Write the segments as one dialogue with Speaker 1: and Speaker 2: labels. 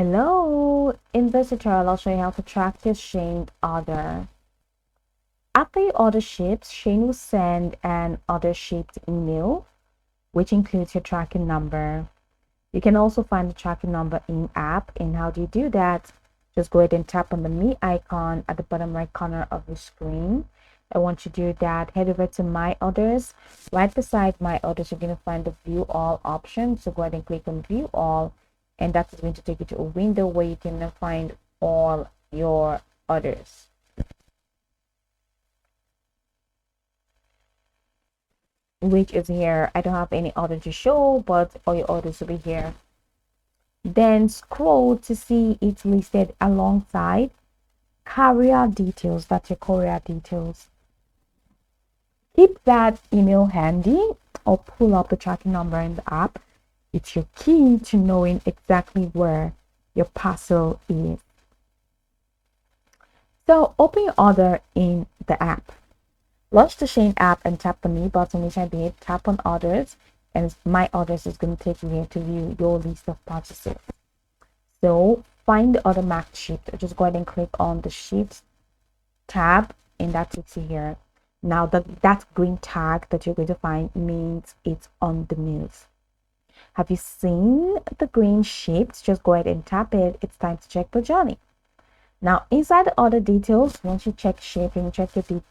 Speaker 1: Hello! In this tutorial, I'll show you how to track your Shein order. After your order ships, Shein will send an order shipped email, which includes your tracking number. You can also find the tracking number in app. And how do you do that? Just go ahead and tap on the me icon at the bottom right corner of the screen. And once you do that, head over to my orders. Right beside my orders, you're going to find the view all option. So go ahead and click on view all, and that is going to take you to a window where you can find all your orders. Which is here. I don't have any order to show, but all your orders will be here. Then scroll to see it's listed alongside carrier details. That's your courier details. Keep that email handy or pull up the tracking number in the app. It's your key to knowing exactly where your parcel is. So open your order in the app. Launch the Shein app and tap the me button, which I did. Tap on orders, and my orders is going to take you here to view your list of purchases. So find the order marked shipped. Just go ahead and click on the shipped tab, and that takes you here. Now that green tag that you're going to find means it's on the move. Have you seen the green shipped? Just go ahead and tap it. It's time to check the journey. Now inside the order details, once you check shipping, check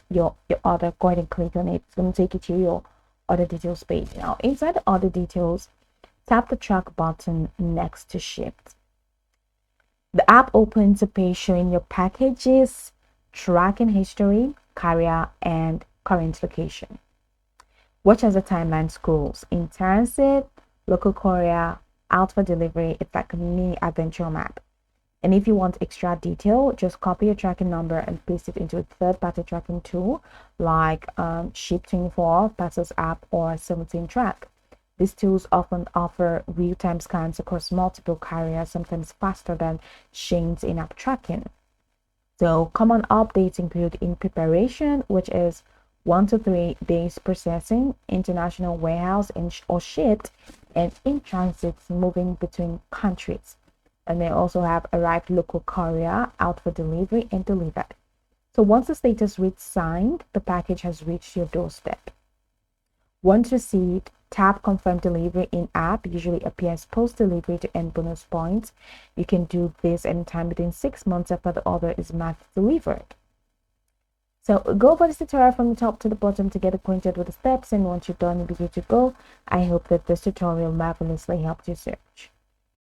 Speaker 1: your order, go ahead and click on it. It's going to take you to your order details page. Now inside the order details, tap the track button next to shipped. The app opens a page showing your packages, tracking history, carrier, and current location. Watch as the timeline scrolls. In transit, local courier, out for delivery. It's like a mini adventure map. And if you want extra detail, just copy your tracking number and paste it into a third-party tracking tool like Ship24, Parcels app, or 17 Track. These tools often offer real-time scans across multiple carriers, sometimes faster than Shein's in-app tracking. So common updates include in preparation, which is 1 to 3 days processing, international warehouse or shipped, and in transit moving between countries. And they also have arrived local courier, out for delivery, and delivered. So once the status reads signed, the package has reached your doorstep. Once received, tap confirm delivery in app. Usually appears post delivery to earn bonus points. You can do this anytime within 6 months after the order is marked delivered. So go over this tutorial from the top to the bottom to get acquainted with the steps, and once you're done, you'll be good to go. I hope that this tutorial marvelously helped you search.